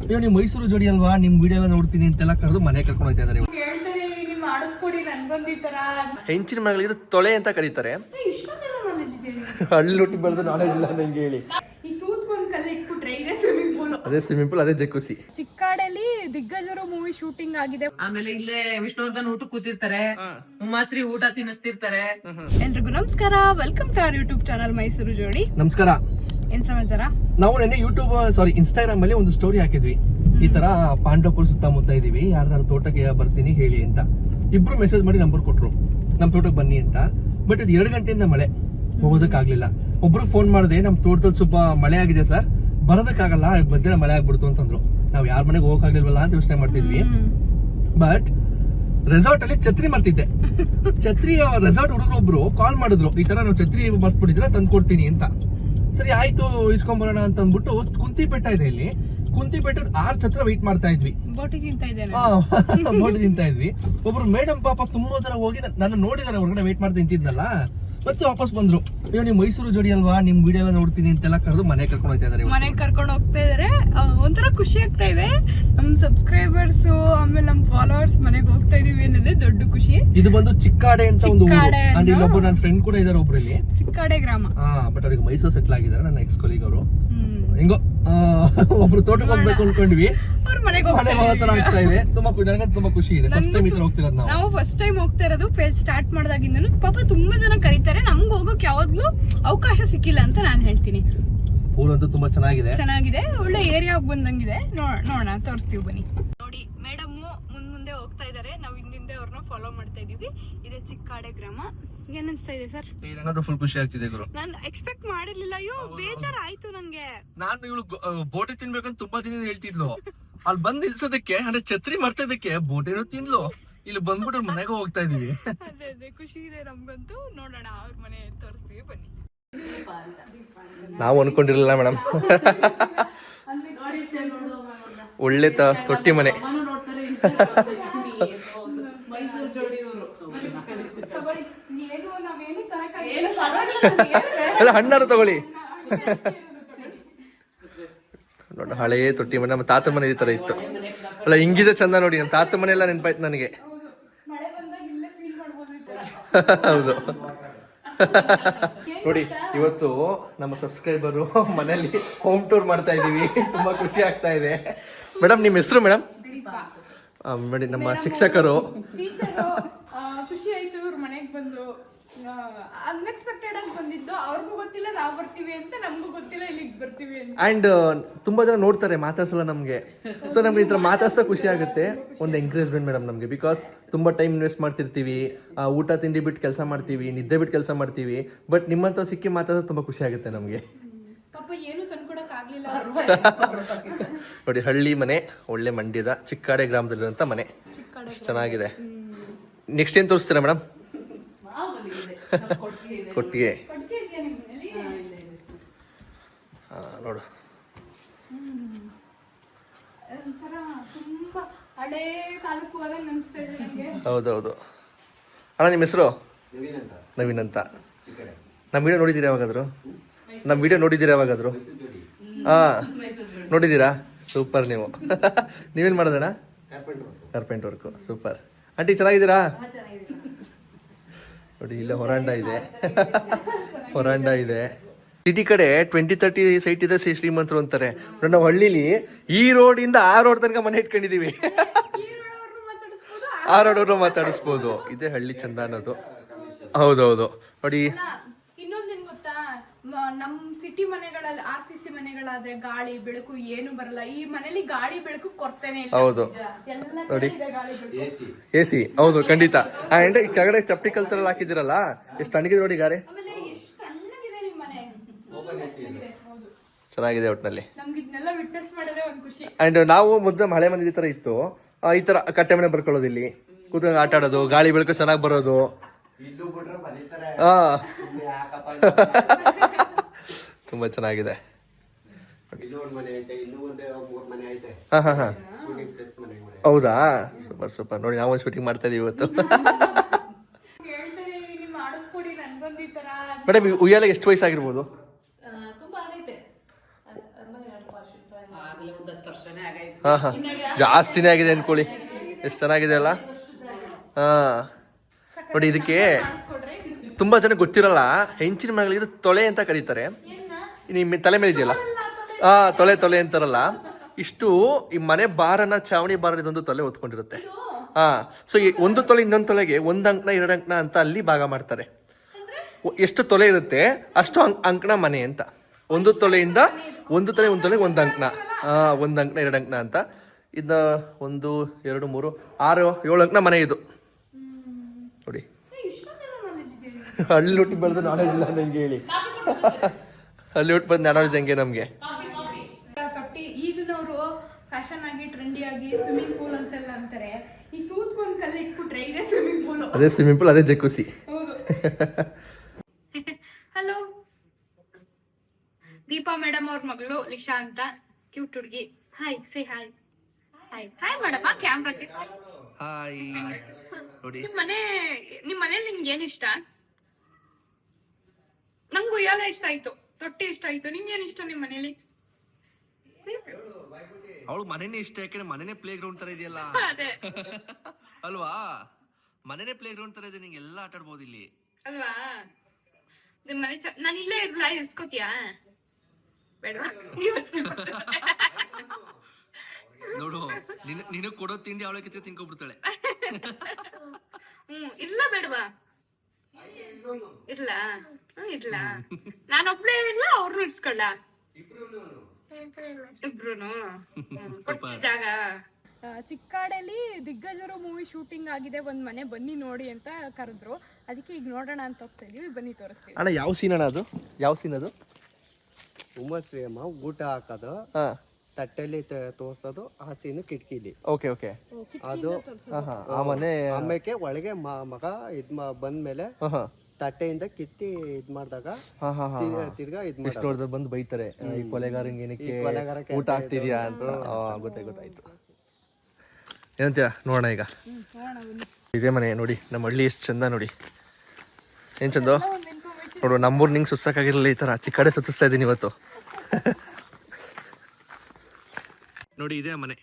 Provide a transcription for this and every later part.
ಅಯ್ಯೋ ನೀವು ಮೈಸೂರು ಜೋಡಿ ಅಲ್ವಾ, ನಿಮ್ ವಿಡಿಯೋ ನೋಡ್ತೀನಿ ಅಂತೆಲ್ಲ ಕರೆದು ಮನೆ ಕರ್ಕೊಂಡು ಹೋಗ್ತಾ ಇದಾರೆ. ಹೆಂಚಿನ ಮಗಳಿಗೆ ತೊಳೆ ಅಂತ ಕರೀತಾರೆ. ಹಳ್ಳಿ ಹುಟ್ಟಿ ಬೆಳೆದು ನಾಲೆಜ್ ಇಲ್ಲ ನಂಗೆ ಹೇಳಿ. ಅದೇ ಸ್ವಿಮ್ಮಿಂಗ್ ಪೂಲ್, ಅದೇ ಜಕ್ಕುಸಿ. ಚಿಕ್ಕಾಡಲ್ಲಿ ದಿಗ್ಗಜರು ಮೂವಿ ಶೂಟಿಂಗ್ ಆಗಿದೆ. ಆಮೇಲೆ ಇಲ್ಲೇ ವಿಷ್ಣುವರ್ಧನ್ ಊಟ ಕೂತಿರ್ತಾರೆ, ಉಮಾಶ್ರೀ ಊಟ ತಿನ್ನಿಸ್ತಿರ್ತಾರೆ. ಎಲ್ರಿಗೂ ನಮಸ್ಕಾರ, welcome to our YouTube channel Mysuru Jodi. ನಮಸ್ಕಾರ. ಏನ್ ಸಮಾಚಾರ? ನಾವು ನೆನ್ನೆ ಇನ್ಸ್ಟಾಗ್ರಾಮ್ ಅಲ್ಲಿ ಒಂದು ಸ್ಟೋರಿ ಹಾಕಿದ್ವಿ. ಈ ತರ ಪಾಂಡವಪುರ ಸುತ್ತಮುತ್ತ ಇದೀವಿ, ಯಾರ್ದಾರು ತೋಟಕ್ಕೆ ಬರ್ತೀನಿ ಹೇಳಿ ಅಂತ. ಇಬ್ರು ಮೆಸೇಜ್ ಮಾಡಿ ನಂಬರ್ ಕೊಟ್ರು, ನಮ್ ತೋಟಕ್ಕೆ ಬನ್ನಿ ಅಂತ. ಬಟ್ ಇದು 2 ಗಂಟೆಯಿಂದ ಮಳೆ, ಹೋಗೋದಕ್ಕಾಗ್ಲಿಲ್ಲ. ಒಬ್ರು ಫೋನ್ ಮಾಡಿದೆ, ನಮ್ ತೋಟದಲ್ಲಿ ಸ್ವಲ್ಪ ಮಳೆ ಆಗಿದೆ ಸರ್, ಬರೋದಕ್ಕಾಗಲ್ಲ, ಮಧ್ಯಾಹ್ನ ಮಳೆ ಆಗ್ಬಿಡ್ತು ಅಂತಂದ್ರು. ನಾವ್ ಯಾರ ಮನೆಗೆ ಹೋಗಕ್ಕಾಗ್ಲಿಲ್ವಲ್ಲ ಅಂತ ಯೋಚನೆ ಮಾಡ್ತಿದ್ವಿ. ಬಟ್ ರೆಸಾರ್ಟ್ ಅಲ್ಲಿ ಛತ್ರಿ ಮಾಡ್ತಿದ್ದೆ. ಛತ್ರಿ ರೆಸಾರ್ಟ್ ಹುಡುಗರೊಬ್ರು ಕಾಲ್ ಮಾಡಿದ್ರು, ಈ ತರ ನಾವು ಛತ್ರಿ ಮರ್ತ್ಬಿಟ್ಟಿದ್ರೆ ತಂದು ಕೊಡ್ತೀನಿ ಅಂತ. ಸರಿ ಆಯ್ತು, ಇಸ್ಕೊಂಬರೋಣ ಅಂತ ಅಂದ್ಬಿಟ್ಟು ಕುಂತಿಪೆಟ್ಟ ಇದೆ ಇಲ್ಲಿ, ಕುಂತಿಪೆಟ್ಟದ 6 ಛತ್ರ ವೆಯ್ಟ್ ಮಾಡ್ತಾ ಇದ್ವಿ. ಬೋಟಿ ತಿಂತಾ ಇದ್ವಿ. ಒಬ್ರು ಮೇಡಮ್ ಪಾಪ ತುಂಬಾ ತರ ಹೋಗಿ ನನ್ನ ನೋಡಿದಾರೆ, ಹೊರಗಡೆ ವೆಯ್ಟ್ ಮಾಡ್ತಾ ನಿಂತಿದ್ನಲ್ಲ, ಮತ್ತೆ ವಾಪಸ್ ಬಂದ್ರು. ಅಯ್ಯೋ ನೀವು ಮೈಸೂರು ಜೋಡಿ ಅಲ್ವಾ, ನಿಮ್ ವಿಡಿಯೋ ನೋಡ್ತೀನಿ ಅಂತೆಲ್ಲ ಕರೆದು ಮನೆ ಕರ್ಕೊಂಡು ಹೋಗ್ತಾ ಇದಾರೆ. ಮನೆಗೆ ಕರ್ಕೊಂಡು ಹೋಗ್ತಾ ಇದಾರೆ. ಒಂಥರ ಖುಷಿ ಆಗ್ತಾ ಇದೆ. ನಮ್ ಸಬ್ಸ್ಕ್ರೈಬರ್ಸ್ ಆಮೇಲೆ ನಮ್ ಫಾಲೋವರ್ಸ್ ಮನೆಗೆ ಹೋಗ್ತಾ ಇದೀವಿ ಅನ್ನೋದೇ ದೊಡ್ಡ ಖುಷಿ. ಇದು ಬಂದು ಚಿಕ್ಕಾಡೆ ಅಂತ ಒಂದು ಊರು. ಅಂಡ್ ಇಲ್ಲೊಬ್ಬರು ನನ್ನ ಫ್ರೆಂಡ್ ಕೂಡ ಇದಾರೆ ಒಬ್ರು ಇಲ್ಲಿ, ಚಿಕ್ಕಾಡೆ ಗ್ರಾಮ. ಬಟ್ ಅವ್ರಿಗೆ ಮೈಸೂರು ಸೆಟ್ಲ್ ಆಗಿದ್ದಾರೆ, ನನ್ನ ಎಕ್ಸ್ ಕೊಲೀಗ್ ಅವರು. ಹಿಂಗೋ ಒಬ್ರು ತೋಟಕ್ಕೆ ಹೋಗ್ಬೇಕು ಅನ್ಕೊಂಡ್ವಿ, ಅವ್ರ ಮನೆಗೆ ಆಗ್ತಾ ಇದೆ. ತುಂಬಾ ಖುಷಿ ಇದೆ. ಫಸ್ಟ್ ಟೈಮ್ ಈ ತರ ಹೋಗ್ತಿರೋದು ನಾವು ಫಸ್ಟ್ ಟೈಮ್ ಹೋಗ್ತಾ ಇರೋದು. ಪೇಜ್ ಸ್ಟಾರ್ಟ್ ಮಾಡಿದಾಗಿಂದನು ಪಾಪ ತುಂಬಾ ಜನ ಕರೀತಾರೆ, ನಮ್ಗೆ ಹೋಗೋಕೆ ಯಾವಾಗ್ಲೂ ಅವಕಾಶ ಸಿಕ್ಕಿಲ್ಲ ಅಂತ ನಾನು ಹೇಳ್ತೀನಿ. ಊರಂತೂ ತುಂಬಾ ಚೆನ್ನಾಗಿದೆ, ಒಳ್ಳೆ ಏರಿಯಾ ಬಂದಂಗಿದೆ. ನೋಡೋಣ, ತೋರಿಸ್ತೀವಿ ಬನ್ನಿ. ನೋಡಿ ಮೇಡಮ್ ಮುಂದೆ ಹೋಗ್ತಾ ಇದಾರೆ, ನಾವು ಹಿಂದೆ ಅವ್ರನ್ನ ಫಾಲೋ ಮಾಡ್ತಾ ಇದೀವಿ. ಇದೇ ಚಿಕ್ಕಾಡೆ ಗ್ರಾಮ. ಏನ್ ಅನ್ಸ್ತಾ ಇದೆ ಸರ್? ಫುಲ್ ಖುಷಿ ಆಗ್ತಿದೆ ಗುರು. ನಾನು ಎಕ್ಸ್ಪೆಕ್ಟ್ ಮಾಡಿರ್ಲಿಲ್ಲ. ಅಯ್ಯೋ ಬೇಜಾರ್ ಆಯ್ತು ನಂಗೆ. ನಾನು ಇವಳು ಬೋಟಿ ತಿನ್ಬೇಕಂತ ತುಂಬಾ ದಿನ ಹೇಳ್ತಿದ್ಲು. ಅಲ್ಲಿ ಬಂದ್ ನಿಲ್ಸೋದಕ್ಕೆ, ಅಂದ್ರೆ ಛತ್ರಿ ಮಾಡ್ತಿದ್ದಕ್ಕೆ ಬೋಟಿನೂ ತಿನ್ಲು. ಇಲ್ಲಿ ಬಂದ್ಬಿಟ್ಟು ಮನೆಗೆ ಹೋಗ್ತಾ ಇದೀವಿ. ಅದೇ ಖುಷಿ ಇದೆ ನಮ್ಗಂತೂ. ನೋಡೋಣ, ಅವ್ರ ಮನೆ ತೋರಿಸ್ತೀವಿ ಬನ್ನಿ. ನಾವು ಅನ್ಕೊಂಡಿರ್ಲಿಲ್ಲ ಮೇಡಮ್. ಒಳ್ಳೆ ತೊಟ್ಟಿ ಮನೆ. ಎಲ್ಲ ಹಣ್ಣಾರು ತಗೊಳ್ಳಿ. ನೋಡ, ಹಳೇ ತೊಟ್ಟಿ ಮನೆ, ನಮ್ಮ ತಾತ ಮನೆ ಈ ತರ ಇತ್ತು ಅಲ್ಲ, ಹಿಂಗಿದೆ ಚಂದ. ನೋಡಿ, ನಮ್ಮ ತಾತ ಮನೆ ಎಲ್ಲ ನೆನಪಾಯ್ತು ನನಗೆ. ಹೌದು. ನೋಡಿ, ಇವತ್ತು ನಮ್ಮ ಸಬ್ಸ್ಕ್ರೈಬರು ಮನೇಲಿ ಹೋಮ್ ಟೂರ್ ಮಾಡ್ತಾ ಇದೀವಿ. ತುಂಬಾ ಖುಷಿ ಆಗ್ತಾ ಇದೆ. ಮೇಡಮ್, ನಿಮ್ಮ ಹೆಸರು ಮೇಡಮ್? ನೋಡಿ, ನಮ್ಮ ಶಿಕ್ಷಕರು. ಖುಷಿ ಆಯ್ತು ಇವ್ರ ಮನೆಗೆ ಬಂದು. ಅನ್ಎಕ್ಸ್ಪೆಕ್ಟೆಡ್ ಆಗಿ ಬಂದಿದ್ದು. ಅವ್ರಿಗೂ ಗೊತ್ತಿಲ್ಲ ನಾವು ಬರ್ತೀವಿ ಅಂತ, ನಮಗೂ ಗೊತ್ತಿಲ್ಲ ಇಲ್ಲಿಗೆ ಬರ್ತೀವಿ ಅಂತ. ಅಂಡ್ ತುಂಬಾ ಜನ ನೋಡ್ತಾರೆ, ಮಾತಾಡ್ಸಲ್ಲ ನಮ್ಗೆ. ಸೊ ನಮ್ಗೆ ಈ ತರ ಮಾತಾಡ್ಸೋ ಖುಷಿ ಆಗುತ್ತೆ. ಒಂದು ಎಂಕರೇಜ್ಮೆಂಟ್ ಮೇಡಮ್ ನಮ್ಗೆ. ಬಿಕಾಸ್ ತುಂಬಾ ಟೈಮ್ ಇನ್ವೆಸ್ಟ್ ಮಾಡ್ತಿರ್ತೀವಿ, ಊಟ ತಿಂಡಿ ಬಿಟ್ಟು ಕೆಲಸ ಮಾಡ್ತೀವಿ, ನಿದ್ದೆ ಬಿಟ್ಟು ಕೆಲಸ ಮಾಡ್ತೀವಿ. ಬಟ್ ನಿಮ್ಮಂತ ಸಿಕ್ಕಿ ಮಾತಾಡೋದು ತುಂಬಾ ಖುಷಿ ಆಗುತ್ತೆ ನಮ್ಗೆ. ಪಾಪ ಏನು ತಂದ್ಕೊಡಕ್ ಆಗ್ಲಿಲ್ಲ. ನೋಡಿ, ಹಳ್ಳಿ ಮನೆ, ಒಳ್ಳೆ ಮಂಡ್ಯದ ಚಿಕ್ಕಾಡೆ ಗ್ರಾಮದಲ್ಲಿರುವಂತ ಮನೆ, ಚೆನ್ನಾಗಿದೆ. ನೆಕ್ಸ್ಟ್ ಏನ್ ತೋರಿಸ್ತೀರಾ ಮೇಡಮ್? ಕೊಟ್ಟಿಗೆ. ನೋಡು, ಹೌದೌದು. ಅಣ್ಣ, ನಿಮ್ಮ ಹೆಸರು? ನವೀನ್ ಅಂತ. ನಮ್ಮ ವಿಡಿಯೋ ನೋಡಿದ್ದೀರಾ ಯಾವಾಗಾದ್ರು? ಹಾ, ನೋಡಿದ್ದೀರಾ? ಸೂಪರ್. ನೀವೇನ್ ಮಾಡೋದಣ್ಣ? ಕಾರ್ಪೆಂಟ್ ವರ್ಕ್. ಸೂಪರ್. ಆಂಟಿ, ಚೆನ್ನಾಗಿದ್ದೀರಾ? ನೋಡಿ, ಇಲ್ಲ ಹೊರಾಂಡ ಇದೆ. ಸಿಟಿ ಕಡೆ 20-30 ಸೈಟ್ ಇದೆ, ಶ್ರೀಮಂತರು ಅಂತಾರೆ. ನಾವು ಹಳ್ಳಿಲಿ ಈ ರೋಡ್ ಇಂದ ಆ ರೋಡ್ ತನಕ ಮನೆ ಇಟ್ಕೊಂಡಿದೀವಿ. ಆ ರೋಡ್ ಅವರು ಮಾತಾಡಿಸ್ಬೋದು. ಇದೇ ಹಳ್ಳಿ ಚಂದ ಅನ್ನೋದು. ಹೌದೌದು. ನೋಡಿ, ಇನ್ನೊಂದೇನ್ ಗೊತ್ತಾ, ನಮ್ ಸಿಟಿ ಮನೆಗಳಲ್ಲಿ RCC ಮನೆಗಳಾದ್ರೆ ಗಾಳಿ ಬೆಳಕು ಏನು ಬರಲ್ಲ. ಈ ಮನೇಲಿ ಗಾಳಿ ಬೆಳಕು ಕೊರತೆನೆ ಇಲ್ಲ. ಹೌದು. ನೋಡಿ, AC. ಹೌದು, ಖಂಡಿತ. ಅಂಡ್ ಈ ಕೆಳಗಡೆ ಚಪ್ಪಡಿ ಕಲ್ತರಲ್ಲಿ ಹಾಕಿದಿರಲ್ಲ, ಎಷ್ಟು ತಣ್ಣಗಿದೆ ನೋಡಿ ಗಾರೆ. ಚೆನ್ನಾಗಿದೆ ಒಟ್ಟಿನಲ್ಲಿ. ಅಂಡ್ ನಾವು ಮುದ್ದೆ ಹಳೆ ಮನೆ ತರ ಇತ್ತು, ಈ ತರ ಕಟ್ಟೆ ಮನೆ ಬರ್ಕೊಳ್ಳೋದು, ಇಲ್ಲಿ ಕೂತ್ಕೊಂಡು ಆಟ ಆಡೋದು, ಗಾಳಿ ಬೆಳಕು ಚೆನ್ನಾಗಿ ಬರೋದು. ತುಂಬಾ ಚೆನ್ನಾಗಿದೆ. ಹೌದಾ? ಸೂಪರ್. ನೋಡಿ, ನಾವು ಶೂಟಿಂಗ್ ಮಾಡ್ತಾ ಇದೀವಿ ಇವತ್ತು. ಮೇಡಮ್, ಉಯ್ಯಾಲೆಗೆ ಎಷ್ಟು ವಯಸ್ಸಾಗಿರ್ಬೋದು? ತುಂಬಾ ಆಗೈತೆ, 10 ವರ್ಷನೇ ಆಗೈತೆ. ಹಾ ಹಾ ಜಾಸ್ತಿನೇ ಆಗಿದೆ ಅನ್ಕೊಳ್ಳಿ. ಎಷ್ಟು ಚೆನ್ನಾಗಿದೆ ಅಲ್ಲ. ಹಾ ನೋಡಿ, ಇದಕ್ಕೆ ತುಂಬಾ ಜನ ಗೊತ್ತಿರಲ್ಲ, ಹೆಂಚಿನ ಮರಗಳಿಗೆ ಇದು ತೊಲೆ ಅಂತ ಕರೀತಾರೆ. ನಿಮ್ಮ ತಲೆ ಮೇಲೆ ಇದೆಯಲ್ಲ, ಹಾ ತೊಲೆ ತೊಲೆ ಅಂತಾರಲ್ಲ. ಇಷ್ಟು ಈ ಮನೆ ಬಾರನ, ಚಾವಣಿ ಬಾರ ಇದೊಂದು ತೊಲೆ ಹೊತ್ಕೊಂಡಿರುತ್ತೆ. ಹಾ, ಸೊ ಈ ಒಂದು ತೊಲೆ ಇನ್ನೊಂದು ತೊಲೆಗೆ 1 ಅಂಕಣ 2 ಅಂಕಣ ಅಂತ ಅಲ್ಲಿ ಭಾಗ ಮಾಡ್ತಾರೆ. ಎಷ್ಟು ತೊಲೆ ಇರುತ್ತೆ ಅಷ್ಟು ಅಂಕಣ ಮನೆ ಅಂತ. ಒಂದು ತೊಲೆಯಿಂದ ಒಂದು ತೊಲೆಗೆ 1 ಅಂಕಣ, 1 ಅಂಕಣ 2 ಅಂಕಣ ಅಂತ. ಇದ 1 2 3 6 7 ಅಂಕಣ ಮನೆ ಇದು ನೋಡಿ. ಹಳ್ಳಿ ಹುಟ್ಟಿ ಬೆಳೆದು ನಾಲೆಜ್ ಇಲ್ಲ ನಂಗೆ ಹೇಳಿ. ಹಳ್ಳಿ ಹುಟ್ಟು ಬಂದು ನಾಲೆಜ್ ಹೆಂಗೆ ನಮ್ಗೆ? ತೊಟ್ಟಿ ಈಗಿನವರು ಫ್ಯಾಷನ್ ಆಗಿ ಟ್ರೆಂಡಿ ಆಗಿ ಸ್ವಿಮ್ಮಿಂಗ್ ಪೂಲ್ ಅಂತೆಲ್ಲ ಅಂತಾರೆ. ಈ ತೂತ್ಕೊಂಡ್ ಕಲ್ಲು ಇಟ್ಬಿಟ್ರೆ ಇದೇ ಸ್ವಿಮ್ಮಿಂಗ್ ಪೂಲ್. ಅದೇ ಸ್ವಿಮ್ಮಿಂಗ್ ಪೂಲ್, ಅದೇ ಜಕ್ಕುಸಿ. ಹೌದು. ಹಲೋ, ದೀಪಾ ಮೇಡಮ್ ಅವ್ರ ಮಗಳು ಲಿಶಾ ಅಂತ, ಕ್ಯೂಟ್ ಹುಡುಗಿ. Hi, say hi. Hi hi madam, ಕ್ಯಾಮ್ರಾಗೆ ಹಾಯ್. ನೋಡಿ, ನಿಮ್ ಮನೇಲಿ ನಿಮ್ಗೆ ಏನ್ ಇಷ್ಟ? ನಂಗೆ ಉಯ್ಯಾಲ ಇಷ್ಟ ಆಯ್ತು, ತೊಟ್ಟಿ ಇಷ್ಟ ಆಯ್ತು. ನಿಮ್ಗೆ ಏನ್ ಇಷ್ಟ ನಿಮ್ ಮನೇಲಿ? ಅವಳು ಮನೇನೆ ಇಷ್ಟ, ಯಾಕಂದ್ರೆ ಮನೇನೆ ಪ್ಲೇ ಗ್ರೌಂಡ್ ತರ ಇದೆಯಲ್ಲ. ಅದೇ ಅಲ್ವಾ, ಮನೇನೆ ಪ್ಲೇ ಗ್ರೌಂಡ್ ತರ ಇದೆ, ನಿಂಗೆ ಎಲ್ಲ ಆಟ ಆಡ್ಬೋದು ಇಲ್ಲಿ ಅಲ್ವಾ? ನಿಮ್ ಮನೆ ನಾನು ಇಲ್ಲೇ ಇರ್ಲಾ, ಇರ್ಸ್ಕೋತಿಯಾ? ಬೇಡವಾ? ನೋಡು, ನಿನಗ್ ಕೊಡೋ ತಿಂಡಿ ಅವಳ ಕಿತ್ಕ ತಿನ್ಕೊಬಿಡ್ತಾಳೆ. ಇಲ್ಲ ಬೇಡವಾ? ಇರ್ಲ ಇರ್ಲ, ನಾನೊಬ್ಳೇ ಇರ್ಲ, ಅವ್ರನ್ನೂ ಇಡ್ಸ್ಕೊಳ್ಳ? ಇಬ್ರುನು ಜಾಗ. ಚಿಕ್ಕಾಡಲ್ಲಿ ದಿಗ್ಗಜರು ಮೂವಿ ಶೂಟಿಂಗ್ ಆಗಿದೆ, ಒಂದ್ ಮನೆ ಬನ್ನಿ ನೋಡಿ ಅಂತ ಕರೆದ್ರು. ಅದಕ್ಕೆ ಈಗ ನೋಡೋಣ ಅಂತ ಹೋಗ್ತಾ ಇದೀವಿ, ಬನ್ನಿ ತೋರಿಸ್ತೀವಿ. ಅಣ್ಣ ಯಾವ ಸೀನ್ ಅಣ್ಣ ಅದು? ಯಾವ ಸೀನ್ ಅದು? ಉಮ್ಮಶ್ರೀ ಅಮ್ಮ ಊಟ ಹಾಕೋದು, ತಟ್ಟೆಲಿ ತೋರ್ಸೋದು, ಆ ಸೀನು ಕಿಟಕಿಲಿ. Okay okay. ಅದು ಆ ಮನೆ ಆಮೇಲೆ ಒಳಗೆ ಮಗ ಬಂದ್ಮೇಲೆ ತಟ್ಟೆಯಿಂದ ಕಿತ್ತಿ ಇದ್ ಮಾಡಿದಾಗ ತಿರ್ಗಾ ಇದ್ ಮಾಡಿ ಬಂದು ಬೈತಾರೆ, ಈ ಕೊಲೆಗಾರಂಗೆ ಏನಕ್ಕೆ ಊಟ ಆಗ್ತಿದ್ಯಾ ಅಂತ. ಗೊತ್ತಾಯ್ತು. ಏನಂತೀಯ? ನೋಡೋಣ ಈಗ. ಇದೇ ಮನೆ ನೋಡಿ, ನಮ್ಮ ಹಳ್ಳಿ ಎಷ್ಟು ಚಂದ ನೋಡಿ. ಏನ್ ಚಂದ ನೋಡು. ನಮ್ಮೂರ್ ನಿಂಗೆ ಸುಸ್ಸಾಗಿರಲಿಲ್ಲ, ಈ ತರ ಚಿಕ್ಕಡೆ ಸುತ್ತಿಸ್ತಾ ಇದ್ದೀನಿ ಇವತ್ತು. ನೋಡಿ, ಇದೇ ಮನೆ.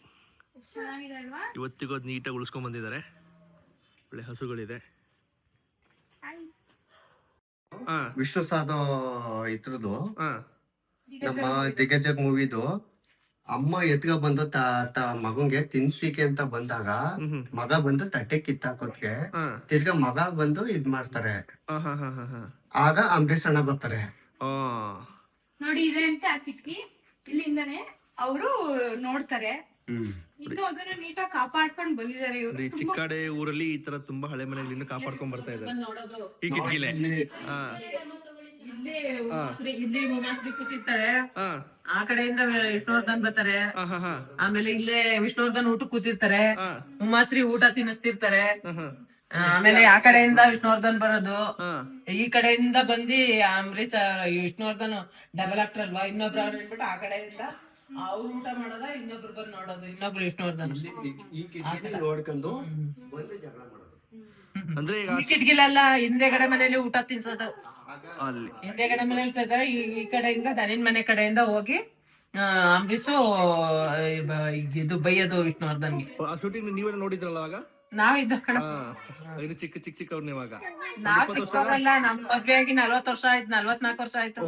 ಇವತ್ತಿಗೋದ್ ನೀಟಾಗಿ ಉಳಿಸ್ಕೊಂಡ್ ಬಂದಿದ್ದಾರೆ. ಒಳ್ಳೆ ಹಸುಗಳಿದೆ. ವಿಷ್ಣು ಸಾಧ ಇದ್ರದ್ದು ನಮ್ಮ ದಿಗ್ಗಜ ಮೂವಿದು ಅಮ್ಮ ಎತ್ಕ ಬಂದು ಮಗಂಗೆ ತಿನ್ಸಿಕೆ ಅಂತ ಬಂದಾಗ ಮಗ ಬಂದು ತಟ್ಟೆ ಕಿತ್ತಾಕೋದ್ಗೆ ತಿರ್ಗಾ ಮಗ ಬಂದು ಇದ್ ಮಾಡ್ತಾರೆ. ಆಗ ಅಂಬರೀಷ್ ಅಣ್ಣ ಬರ್ತಾರೆ. ನೋಡಿ, ಇದೆ ಅಂತ ಕಿಟ್ಕಿ ಇಲ್ಲಿಂದಾನೆ ಅವರು ನೋಡ್ತಾರೆ. ಇನ್ನು ಅದನ್ನ ನೀಟಾಗಿ ಕಾಪಾಡ್ಕೊಂಡ್ ಬಂದಿದ್ದಾರೆ ಇವರು. ಚಿಕ್ಕಾಡೆ ಊರಲ್ಲಿ ಈ ತರ ತುಂಬಾ ಹಳೆ ಮನೆಗಳಿಂದ ಕಾಪಾಡ್ಕೊಂಡ್ ಬರ್ತಾ ಇದ್ದಾರೆ. ಈ ಕಿಟಕಿಲೆ ಇಲ್ಲಿ ಉಮಾಶ್ರೀ ಕೂತಿರ್ತಾರೆ, ಆ ಕಡೆಯಿಂದ ವಿಷ್ಣುವರ್ಧನ್ ಬರ್ತಾರೆ. ಆಮೇಲೆ ಇಲ್ಲೇ ವಿಷ್ಣುವರ್ಧನ್ ಊಟ ಕೂತಿರ್ತಾರೆ, ಉಮಾಶ್ರೀ ಊಟ ತಿನ್ನಿಸ್ತಿರ್ತಾರೆ. ಆಮೇಲೆ ಆ ಕಡೆಯಿಂದ ವಿಷ್ಣುವರ್ಧನ್ ಬರೋದು, ಈ ಕಡೆಯಿಂದ ಬಂದಿ ಅಂಬರೀಷ್ ವಿಷ್ಣುವರ್ಧನ್ ಡಬಲ್ ಆಕ್ಟರ್ ಅಲ್ವಾ, ಇನ್ನೊಬ್ರು ಅವ್ರು ಹೇಳ್ಬಿಟ್ಟು ಆ ಕಡೆಯಿಂದ ಅವ್ರು ಊಟ ಮಾಡೋದ, ಇನ್ನೊಬ್ರು ಬಂದು ನೋಡೋದು, ಇನ್ನೊಬ್ರು ವಿಷ್ಣುವರ್ಧನ್ ಈ ಕಿಟಕಿ ನೋಡ್ಕೊಂಡು ಬಂದು ಜಗಳ ಮಾಡೋದು. ಅಂದ್ರೆ ಕಿಟಕಿಲೆಲ್ಲ ಹಿಂದೆಗಡೆ ಮನೇಲಿ ಊಟ ತಿನ್ಸೋದು. ಹಿಂದೆಗಡೆ ಮನೇಲಿ ತಿಂತಾರೆ, ಈ ಕಡೆಯಿಂದ ದನಿನ್ ಮನೆ ಕಡೆಯಿಂದ ಹೋಗಿ ಅಂಬರೀಷು ಇದು ಬೈಯೋದು ವಿಷ್ಣುವರ್ಧನ್ಗೆ. ಶೂಟಿಂಗ್ ನೀವೆಲ್ಲ ನೋಡಿದ್ರಲ್ಲ ಅವಾಗ? ನಾವಿದ್ದ ಕಣ, ಚಿಕ್ಕ ಚಿಕ್ಕ ಚಿಕ್ಕವ್ರನ್ನ ಇವಾಗ ನಾವ್ ಚಿಕ್ಕವರಲ್ಲ. ನಮ್ ಮದ್ವೆ ಆಗಿ 40 ವರ್ಷ ಆಯ್ತು, 44 ವರ್ಷ ಆಯ್ತು.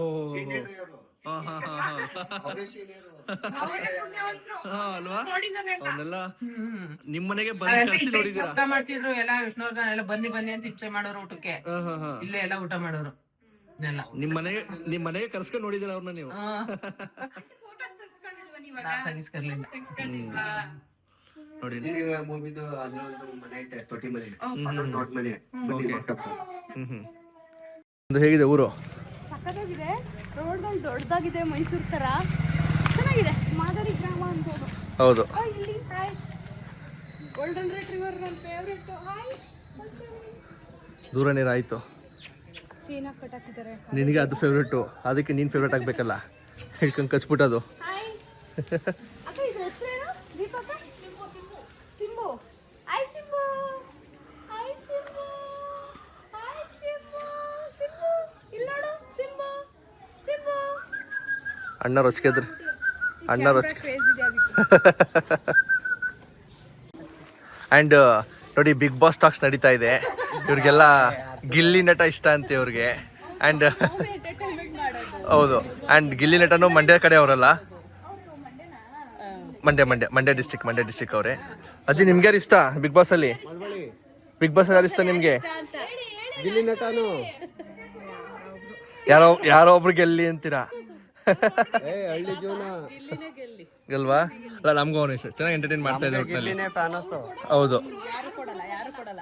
ಅಲ್ವಾ? ಅವನ್ನೆಲ್ಲ ನಿಮ್ ಮನೆಗೆ ಬಂದು ನೋಡಿದೀರಾ? ಮಾಡ್ತಿದ್ರು ಎಲ್ಲ ವಿಷ್ಣುವರ್ಧನ್ ಎಲ್ಲ ಬನ್ನಿ ಬನ್ನಿ ಅಂತ ಇಚ್ಛೆ ಮಾಡೋರು ಊಟಕ್ಕೆ. ಇಲ್ಲೇ ಎಲ್ಲ ಊಟ ಮಾಡೋರು ಎಲ್ಲ. ನಿಮ್ ಮನೆಗೆ ಕರ್ಸ್ಕೊಂಡ್ ನೋಡಿದಿರ ಅವ್ರನ್ನ ನೀವು? ತೆಗಿಸ್ಕರ್ಲಿಲ್ಲ ನೋಡಿ. ಮೂವಿದು ಅಲ್ಲೊಂದು ಮನೆ ಐತೆ, ತೊಟ್ಟಿ ಮನೆ, ದೊಡ್ಡ ಮನೆ. ಹೇಗಿದೆ ಊರು? ಸಕ್ಕತ್ತಾಗಿದೆ. ರೋಡ್ಗಳು ದೊಡ್ಡದಾಗಿದೆ, ಮೈಸೂರು ತರ ಚೆನ್ನಾಗಿದೆ. ಮಾದರಿ ಗ್ರಾಮ ಅನ್ಬೋದು. ಹೌದು. ಇಲ್ಲಿ ಹಾಯ್, ಗೋಲ್ಡನ್ ರಿಟ್ರೀವರ್ ನನ್ನ ಫೇವರೇಟ್. ಹಾಯ್, ದೂರ ನೀರು ಆಯ್ತು. ಚೈನ್ ಕಟ್ಟಾಕಿದ್ದಾರೆ. ನಿನಗೆ ಅದು ಫೇವ್ರೇಟು, ಅದಕ್ಕೆ ನೀನ್ ಫೇವ್ರೇಟ್ ಆಗ್ಬೇಕಲ್ಲ, ಹೇಳ್ಕೊಂಡು ಕಚ್ಬಿಟ್ಟದು. ಹಾಯ್ ಅಕ್ಕ, ಇದು ಹೆಸರೇನು? ದೀಪಕ್ಕ? Simbu. Simbu. Hi Simbu. Hi Simbu. Hi Simbu. Simbu ಇಲ್ಲ ನೋಡು, ಸಿಂಬು. ಸಿಂಬು. ಅಣ್ಣ ರೊಚ್ಚಿಗೆದ್ರು, ಅಣ್ಣ ರೊಚ್ಚಿಗೆ. ಕ್ರೇಜ್ ಇದೆ ಅದಕ್ಕೆ. ಆ್ಯಂಡ್ ನೋಡಿ ಬಿಗ್ ಬಾಸ್ ಟಾಕ್ಸ್ ನಡೀತಾ ಇದೆ. ಇವ್ರಿಗೆಲ್ಲ ಗಿಲ್ಲಿ ನಟ ಇಷ್ಟ ಅಂತೆ ಇವ್ರಿಗೆ. ಆ್ಯಂಡ್ ಹೌದು, ಆ್ಯಂಡ್ ಗಿಲ್ಲಿ ನಟನು ಮಂಡ್ಯ ಕಡೆ ಅವರಲ್ಲ, ಮಂಡ್ಯ ಡಿಸ್ಟಿಕ್ ಅವರೇ. ಅಜ್ಜಿ ನಿಮ್ಗೆ ಯಾರು ಇಷ್ಟ ಬಿಗ್ ಬಾಸ್ ಅಲ್ಲಿ? ಬಿಗ್ ಬಾಸ್ ಯಾರು ಇಷ್ಟ ನಿಮ್ಗೆ? ಗಿಲ್ಲಿ ನಟನು ಯಾರೋ ಒಬ್ರು ಗೆಲ್ಲಿ ಅಂತೀರಾ? ಹಳ್ಳಿ ಜೀವನ ಅಲ್ವಾ? ಅಲ್ಲ, ನಮ್ಗೂ ಅವನು ಇಷ್ಟ. ಚೆನ್ನಾಗಿ ಎಂಟರ್ಟೈನ್ ಮಾಡ್ತಾ ಇದ್ದಾರೆ ಒಟ್ಟಿನಲ್ಲಿ. ಹೌದು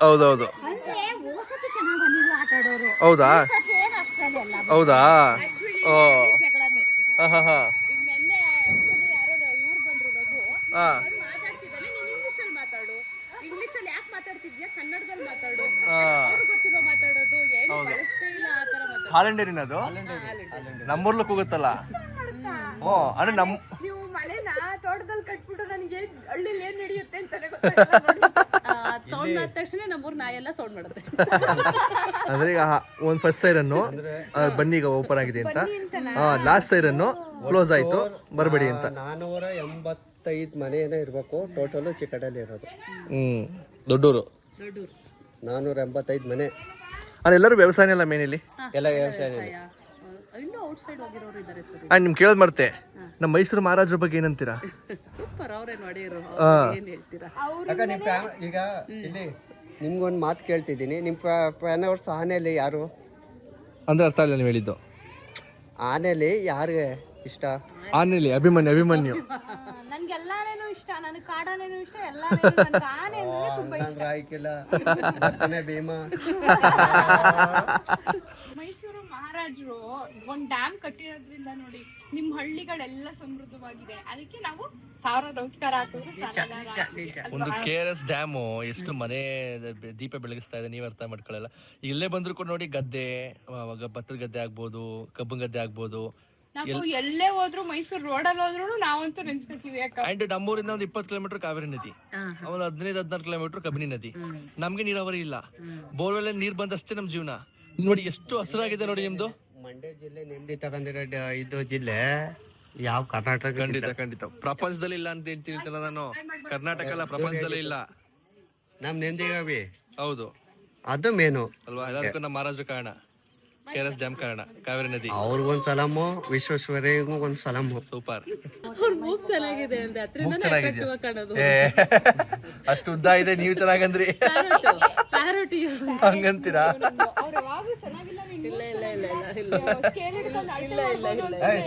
ಹೌದೌದು. ಹೌದಾ ಹೌದಾ? ಓ ಹಾ ಹಾ ಹಾ ಹಾ. ಹಾಲೆಂಡೇರಿನ ಅದು ನಮ್ಮೂರ್ಲು ಕೂಗುತ್ತಲ್ಲ. ಓ ಅಂದ್ರೆ ನೀವು ಮನೆನ ತೋಟದಲ್ಲಿ ಕಟ್ಬಿಟ್ಟು ನನಗೆ ಹಳ್ಳಿಲಿ ಏನ್ ನಡೆಯುತ್ತೆ ಅಂತಾನೆ ಸೌಂಡ್ ಮಾಡಿದ ತಕ್ಷಣ ನಮ್ಮೂರ್ ನಾಯೆಲ್ಲ ಸೌಂಡ್ ಮಾಡುತ್ತೆ. ಅಂದ್ರೆ ಈಗ ಒಂದ್ ಫಸ್ಟ್ ಸೈರನ್ನು ಬನ್ನಿ ಈಗ ಓಪನ್ ಆಗಿದೆ ಅಂತ, ಲಾಸ್ಟ್ ಸೈರನ್ನು ಕ್ಲೋಸ್ ಆಯ್ತು ಬರಬೇಡಿ ಅಂತ. 485 ಮನೆ ಏನೋ ಇರ್ಬೇಕು ಟೋಟಲ್ ಚಿಕ್ಕಡಲ್ಲಿ ಇರೋದು. ದೊಡ್ಡೂರು 485 ಮನೆ. ಎಲ್ಲರೂ ವ್ಯವಸಾಯ ಅಲ್ಲ ಮೇನ್ ಇಲ್ಲಿ, ಎಲ್ಲ ವ್ಯವಸಾಯ. ಇನ್ನು ಔಟ್ ಸೈಡ್ ಹೋಗಿರೋರು ಇದಾರೆ ಸರ್. ನಿಮ್ ಕೇಳೋದ್ ಮರ್ತೆ, ನಮ್ಮ ಮೈಸೂರು ಮಹಾರಾಜರ ಬಗ್ಗೆ ಏನಂತೀರಾ? ಸೂಪರ್, ಅವ್ರೇನ್ ಹೊಡೆಯರು, ಏನ್ ಹೇಳ್ತೀರಾ? ಅಕ್ಕ ಈಗ ಇಲ್ಲಿ ನಿಮ್ಗೊಂದು ಮಾತು ಕೇಳ್ತಿದ್ದೀನಿ, ನಿಮ್ ಫ್ಯಾನವರ್ಸ್ ಆನೆಯಲ್ಲಿ ಯಾರು? ಅಂದ್ರೆ ಅರ್ಥ ಇಲ್ಲ ನೀವು ಹೇಳಿದ್ದು. ಆನೆಯಲ್ಲಿ ಯಾರಿಗೆ ಇಷ್ಟ? ಆನೆಲಿ ಅಭಿಮನ್ಯು. ನನ್ಗೆಲ್ಲಾನೇನು ಇಷ್ಟ, ನನಗೆ ಕಾಡಾನೇನು ಇಷ್ಟ, ಎಲ್ಲ ಆನೆ ಅಂದ್ರೆ ತುಂಬಾ ಇಷ್ಟ. ಆಯ್ಕಿಲ್ಲ ಭೀಮಾ. ಮೈಸೂರು ಮಹಾರಾಜರು ಒಂದ್ ಡ್ಯಾಮ್ ಕಟ್ಟಿರೋದ್ರಿಂದ ನೋಡಿ ನಿಮ್ ಹಳ್ಳಿಗಳೆಲ್ಲ ಸಮೃದ್ಧವಾಗಿದೆ. ಅದಕ್ಕೆ ನಾವು 1000 ನಮಸ್ಕಾರ ಹಾಕಿದ್ರು. ಒಂದು KRS ಡ್ಯಾಮು ಎಷ್ಟು ಮನೆ ದೀಪ ಬೆಳಗಿಸ್ತಾ ಇದೆ, ನೀವ್ ಅರ್ಥ ಮಾಡ್ಕೊಳ್ಳಲ್ಲ. ಇಲ್ಲೇ ಬಂದ್ರು ಕೂಡ ನೋಡಿ, ಗದ್ದೆ, ಭತ್ತದ ಗದ್ದೆ ಆಗ್ಬೋದು, ಕಬ್ಬನ್ ಗದ್ದೆ ಆಗ್ಬೋದು. ನಾವು ಎಲ್ಲೇ ಹೋದ್ರು ಮೈಸೂರು ರೋಡಲ್ಲಿ ಹೋದ್ರು ನಾವಂತೂ ನೆನ್ಸ್ಕೊತೀವಿ. ಅಂಡ್ ನಮ್ಮೂರಿಂದ ಒಂದು 20 ಕಿಲೋಮೀಟರ್ ಕಾವೇರಿ ನದಿ, ಒಂದು 15-16 ಕಿಲೋಮೀಟರ್ ಕಬಿನಿ ನದಿ. ನಮ್ಗೆ ನೀರಾವರಿ ಇಲ್ಲ, ಬೋರ್ವೆಲ್ ನೀರ್ ಬಂದಷ್ಟೇ ನಮ್ ಜೀವನ. ನೋಡಿ ಎಷ್ಟು ಹಸಿರಾಗಿದೆ ನೋಡಿ ನಿಮ್ದು. ಮಂಡ್ಯ ಜಿಲ್ಲೆ ನೆಮ್ಮದಿ ತಗೊಂಡಿರೋ ಇದು ಜಿಲ್ಲೆ ಯಾವ ಕರ್ನಾಟಕ? ಖಂಡಿತ ಪ್ರಪಂಚದಲ್ಲಿ ಇಲ್ಲ ಅಂತ ಹೇಳ್ತಿರ್ತಿಲ್ಲ ನಾನು. ಕರ್ನಾಟಕ ಅಲ್ಲ, ಪ್ರಪಂಚದಲ್ಲೇ ಇಲ್ಲ. ನಮ್ ನೆಮ್ಮದಿಗಾವಿ. ಹೌದು, ಅದು ಮೇನು ಅಲ್ವಾ? ಎಲ್ಲದಕ್ಕೂ ನಮ್ಮ ಮಹಾರಾಜರು ಕಾರಣ, KRS ಡ್ಯಾಮ್ ಕಾರಣ, ಕಾವೇರಿ ನದಿ. ಅವ್ರಿಗೊಂದ್ ಸಲಾಮು, ವಿಶ್ವೇಶ್ವರಯ್ಯಗೂ ಒಂದ್ ಸಲಾಮು. ಸೂಪರ್. ಅವ್ರ ಮೂಗ್ ಚೆನ್ನಾಗಿದೆ ಅಂದ್ರೆ ಅದ್ರಿಂದ ಕಾಣೋದು. ಅಷ್ಟು ಉದ್ದ ಇದೆ, ನೀವು ಚೆನ್ನಾಗಂದ್ರಿ. ಪ್ಯಾರೋಟಿ ಹಂಗಂತೀರಾ?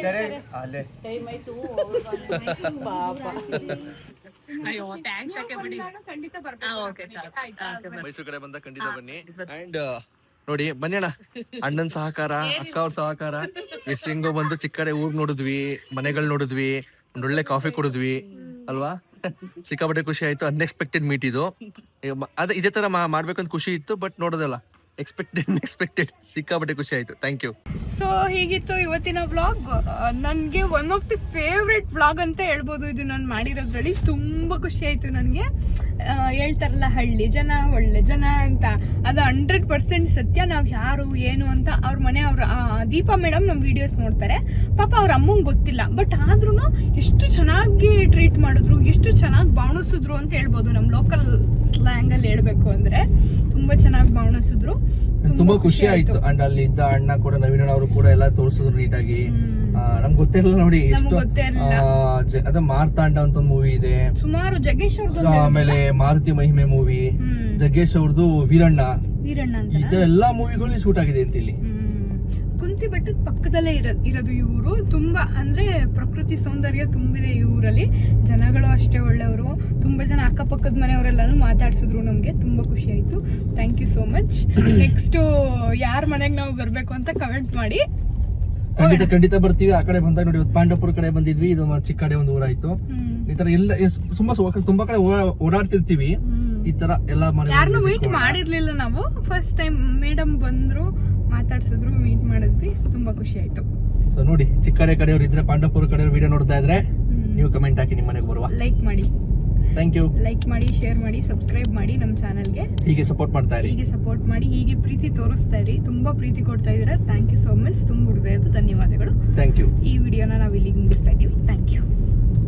ಸರಿ ಅಲ್ಲೇ ಅಯ್ಯೋ ಥ್ಯಾಂಕ್ಸ್ ಯಾಕೆ ಬಿಡಿ. ಖಂಡಿತ ಬರ್ಬೇಕು. ಮೈಸೂರು ಕಡೆ ಬಂದ ಖಂಡಿತ ಬನ್ನಿ. ಅಂಡ್ ನೋಡಿ ಬನ್ನಿ ಅಣ್ಣ, ಅಣ್ಣನ್ ಸಹಕಾರ, ಅಕ್ಕ ಅವ್ರ ಸಹಕಾರ, ಎಷ್ಟು ಹೆಂಗೋ ಬಂದು ಚಿಕ್ಕ ಕಡೆ ಊರ್ ನೋಡಿದ್ವಿ, ಮನೆಗಳು ನೋಡಿದ್ವಿ, ಒಂದೊಳ್ಳೆ ಕಾಫಿ ಕುಡಿದ್ವಿ ಅಲ್ವಾ? ಸಿಕ್ಕಾಪಟ್ಟೆ ಖುಷಿ ಆಯ್ತು. ಅನ್ಎಕ್ಸ್ಪೆಕ್ಟೆಡ್ ಮೀಟ್ ಇದು. ಅದೇ ಇದೇ ತರ ಮಾಡ್ಬೇಕಂತ ಖುಷಿ ಇತ್ತು, ಬಟ್ ನೋಡೋದಲ್ಲ, ಎಕ್ಸ್ಪೆಕ್ಟೆಡ್ ಸಿಕ್ಕಾಪಟ್ಟೆ ಖುಷಿ ಆಯ್ತು. Thank you. ಸೊ ಹೀಗಿತ್ತು ಇವತ್ತಿನ ವ್ಲಾಗ್. ನನಗೆ one of the favourite vlog ಅಂತ ಹೇಳ್ಬೋದು ಇದು ನಾನು ಮಾಡಿರೋದ್ರಲ್ಲಿ. ತುಂಬ ಖುಷಿ ಆಯಿತು ನನಗೆ. ಹೇಳ್ತಾರಲ್ಲ ಹಳ್ಳಿ ಜನ ಒಳ್ಳೆ ಜನ ಅಂತ, ಅದು 100% ಸತ್ಯ. ನಾವು ಯಾರು ಏನು ಅಂತ ಅವ್ರ ಮನೆಯವ್ರ ದೀಪಾ ಮೇಡಮ್ ನಮ್ಮ ವಿಡಿಯೋಸ್ ನೋಡ್ತಾರೆ. ಪಾಪ ಅವ್ರ ಅಮ್ಮಂಗೆ ಗೊತ್ತಿಲ್ಲ, ಬಟ್ ಆದ್ರೂ ಎಷ್ಟು ಚೆನ್ನಾಗಿ ಟ್ರೀಟ್ ಮಾಡಿದ್ರು, ಎಷ್ಟು ಚೆನ್ನಾಗಿ ಬಾವಣಿಸಿದ್ರು ಅಂತ ಹೇಳ್ಬೋದು. ನಮ್ಮ ಲೋಕಲ್ ಸ್ಲ್ಯಾಂಗಲ್ಲಿ ಹೇಳ್ಬೇಕು ಅಂದರೆ ತುಂಬ ಚೆನ್ನಾಗಿ ಬಾವಣಿಸಿದ್ರು. ತುಂಬಾ ಖುಷಿ ಆಯ್ತು. ಅಂಡ್ ಅಲ್ಲಿ ಇದ್ದ ಅಣ್ಣ ಕೂಡ, ನವೀನ್ ಅವರು ಕೂಡ ಎಲ್ಲ ತೋರಿಸಿದ್ರು ನೀಟಾಗಿ. ನಮ್ಗೆ ಗೊತ್ತಿರಲಿಲ್ಲ ನೋಡಿ ಎಷ್ಟು. ಅದ ಮಾರ್ತಾಂಡ ಅಂತ ಒಂದು ಮೂವಿ ಇದೆ, ಸುಮಾರು ಜಗ್ಗೇಶ್ ಅವ್ರದ್ದು, ಆಮೇಲೆ ಮಾರುತಿ ಮಹಿಮೆ ಮೂವಿ, ಜಗ್ಗೇಶ್ ಅವ್ರದ್ದು ವೀರಣ್ಣ ಅಂತ ಈ ತರ ಎಲ್ಲಾ ಮೂವಿಗಳು ಶೂಟ್ ಆಗಿದೆ ಅಂತ ಇಲ್ಲಿ. ಕುಂತಿ ಬೆಟ್ಟದ ಪಕ್ಕದಲ್ಲೇ ಇರೋದು ಇವರು. ತುಂಬಾ ಅಂದ್ರೆ ಪ್ರಕೃತಿ ಸೌಂದರ್ಯ ತುಂಬಿದೆ ಈ ಊರಲ್ಲಿ. ಜನಗಳು ಅಷ್ಟೇ ಒಳ್ಳೆಯವರು. ತುಂಬಾ ಜನ ಅಕ್ಕಪಕ್ಕದ ಮನೆಯವರೆಲ್ಲಾನು ಮಾತಾಡ್ಸಿದ್ರು. ನಮ್ಗೆ ತುಂಬಾ ಖುಷಿ ಆಯ್ತು. Thank you so much. Next ಯಾರ ಮನೆಗೆ ನಾವು ಬರ್ಬೇಕು ಅಂತ ಕಮೆಂಟ್ ಮಾಡಿ. ಖಂಡಿತ ಬರ್ತೀವಿ. ಆ ಕಡೆ ಬಂದಾಗ ನೋಡಿ, ಪಾಂಡವಪುರ ಕಡೆ ಬಂದಿದ್ವಿ, ಇದು ಚಿಕ್ಕ ಕಡೆ ಒಂದು ಊರಾಯ್ತು. ಈ ತರ ಎಲ್ಲ ತುಂಬಾ ಕಡೆ ಓಡಾಡ್ತಿರ್ತೀವಿ. ಈ ತರ ಎಲ್ಲ ಯಾರನ್ನೂ ಮೀಟ್ ಮಾಡಿರ್ಲಿಲ್ಲ ನಾವು. ಫಸ್ಟ್ ಟೈಮ್ ಮೇಡಮ್ ಬಂದ್ರು, ಮಾತಾಡ್ಸಿದ್ರು, ಮೀಟ್ ಮಾಡಿದ್ವಿ. ತುಂಬಾ ಖುಷಿ ಆಯ್ತು. ಸೊ ನೋಡಿ, ಚಿಕ್ಕ ಕಡೆಯವ್ರು ಇದ್ರೆ, ಪಾಂಡವಪುರ ಕಡೆಯವ್ರು ವಿಡಿಯೋ ನೋಡ್ತಾ ಇದ್ರೆ ನೀವು ಕಮೆಂಟ್ ಹಾಕಿ, ನಿಮ್ಮ ಮನೆಗೆ ಬರುವ. ಲೈಕ್ ಮಾಡಿ. Thank you. ಲೈಕ್ ಮಾಡಿ, ಶೇರ್ ಮಾಡಿ, ಸಬ್ಸ್ಕ್ರೈಬ್ ಮಾಡಿ ನಮ್ಮ ಚಾನಲ್ಗೆ. ಹೀಗೆ ಸಪೋರ್ಟ್ ಮಾಡ್ತಾ ಇರಿ. ಹೀಗೆ ಸಪೋರ್ಟ್ ಮಾಡಿ, ಹೀಗೆ ಪ್ರೀತಿ ತೋರಿಸ್ತಾ ಇರಿ. ತುಂಬಾ ಪ್ರೀತಿ ಕೊಡ್ತಾ ಇದ್ದೀರಾ. Thank you so much. ತುಂಬ ಹೃದಯದ ಧನ್ಯವಾದಗಳು. Thank you. ಈ ವಿಡಿಯೋನ ನಾವು ಇಲ್ಲಿಗೆ ಮುಗಿಸ್ತಾ ಇದ್ದೀವಿ. Thank you.